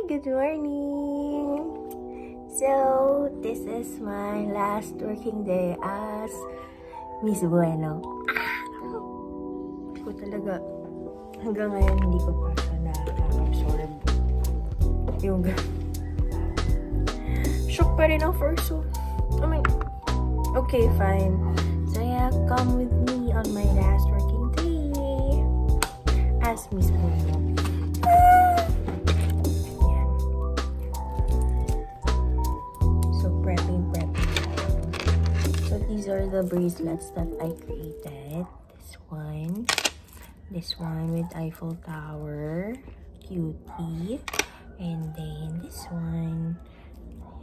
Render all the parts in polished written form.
Good morning! So, this is my last working day as Miss Bueno. Hindi ko talaga, hanggang ngayon hindi ko pa siya na-absorb. Yung shock pa rin ang first one. I mean, okay, fine. So yeah, come with me on my last working day as Miss Bueno. These are the bracelets that I created. This one with Eiffel Tower, cutie, and then this one.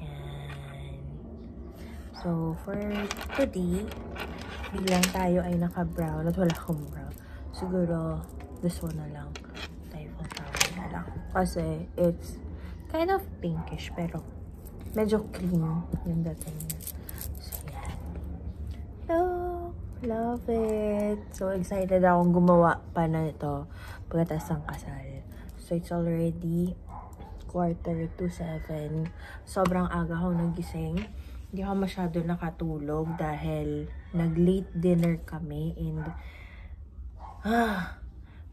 Yan. So for today, bilang tayo ay naka-brown at wala akong brown. Siguro this one na lang. Eiffel Tower na lang. Kasi it's kind of pinkish pero medyo cream yung dating niya. Oh, love it. So excited akong gumawa pa na ito pagkatapos ng kasal. So it's already 6:45. Sobrang aga ako nagising. Hindi ako masyado nakatulog dahil nag-late dinner kami and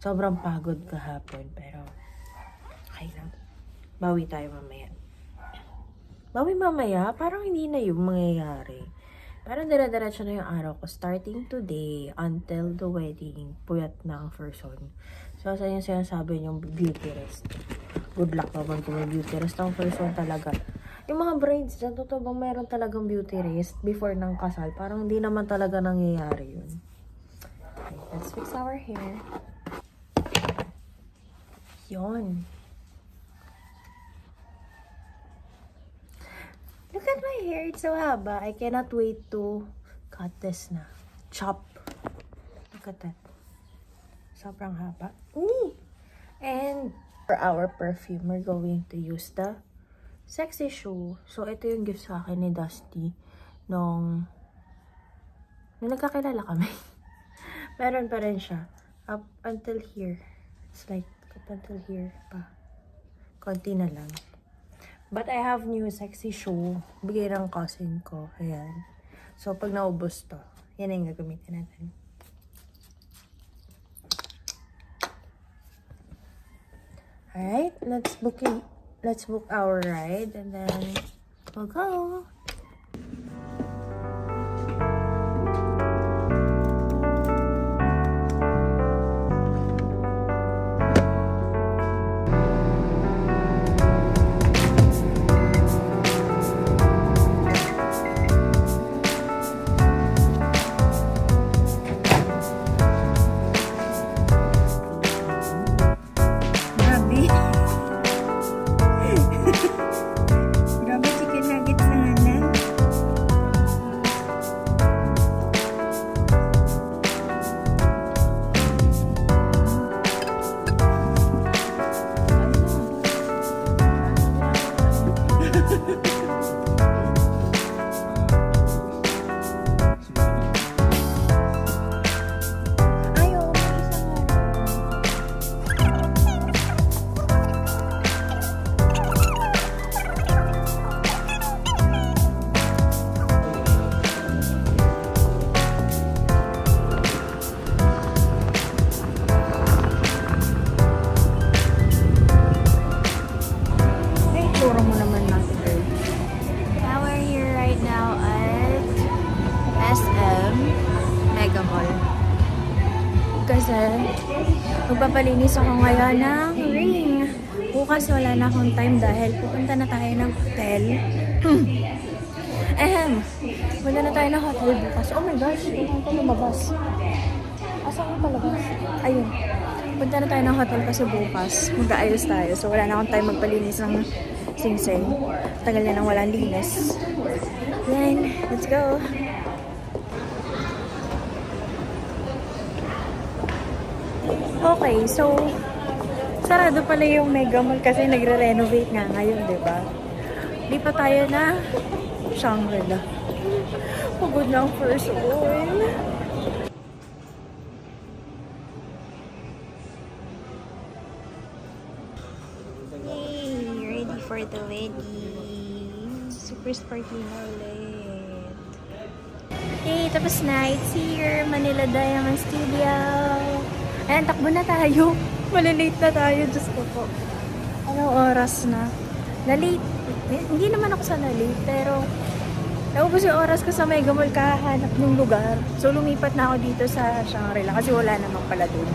sobrang pagod kahapon pero okay lang. Bawi tayo mamaya. Bawi mamaya? Parang hindi na yung mangyayari. Parang dira-diretso na yung araw ko. Starting today until the wedding, puyat na ang first one. So, sa yung sinasabi niyong beauty rest. Good luck naman kung may beauty rest ang first one talaga. Yung mga brides dyan, totoo bang meron talagang beauty rest before ng kasal? Parang hindi naman talaga nangyayari yun. Okay, let's fix our hair. Yun. Look at my hair. It's so haba. I cannot wait to cut this na. Chop. Look at that. Sobrang haba. And for our perfume, we're going to use the Sexy Shoe. So, ito yung gift sa akin ni Dusty nung nagkakilala kami. Meron pa rin siya. Up until here. It's like, up until here pa. Konti na lang. But I have new Sexy Shoe. Bigay ng cousin ko. Ayan. So, pag naubos to, yan ang gagamitin natin. Alright, let's book our ride and then we'll go. Kasi magpapalinis ako ngayon ng ring. Bukas wala na akong time dahil pupunta na tayo ng hotel. Punta na tayo ng hotel bukas. Oh my gosh, hindi ko lumabas. Asa ko palabas? Ayun. Punta na tayo ng hotel kasi bukas mag-aayos tayo. So wala na akong time magpalinis ng singsing. Tagal na nang walang linis. Then, let's go! Okay, so sarado pala yung Mega Mall kasi nagre-renovate nga ngayon, di ba? Di pa tayo na Shangri-La. Pagod na ang first one. Yay! for the wedding. Super sporty na ulit. Hey, tapos na. It's here, Manila Diamond Studio. Ayan, takbo na tayo. Malilate na tayo. Diyos ko po. Anong oras na? Na-late. Hindi naman ako sa na-late, pero naubos yung oras ko sa Mega Mall kahanap ng lugar. So, lumipat na ako dito sa Shangri-La kasi wala naman pala dun.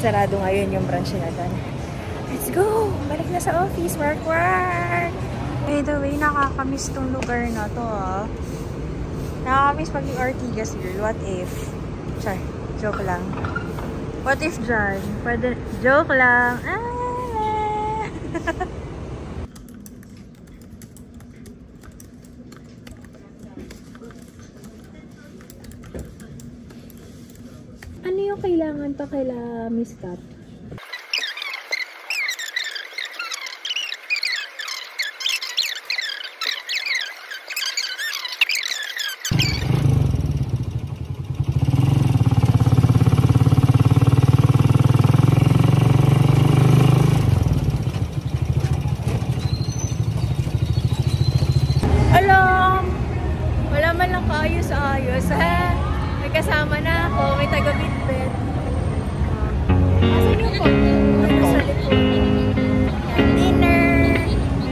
Sarado ngayon yung branch na doon. Let's go! Balik na sa office. Work, work! By the way, nakakamiss tong lugar na to, ah. Nakakamiss maging Ortigas girl. What if? Char, joke lang. What if dyan? Pwede, joke lang. Ah! Ano yung kailangan pa kaila Miss Kat? Alam! Wala man lang kaayos-ayos, ha? May kasama na ako, may taga-bitbit. Asan yung phone? Ano sa likod? Yan, dinner!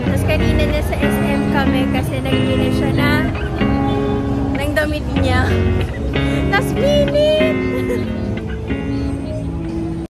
Tapos kanina na sa SM kami kasi nagbili siya ng damit niya. Tapos minute!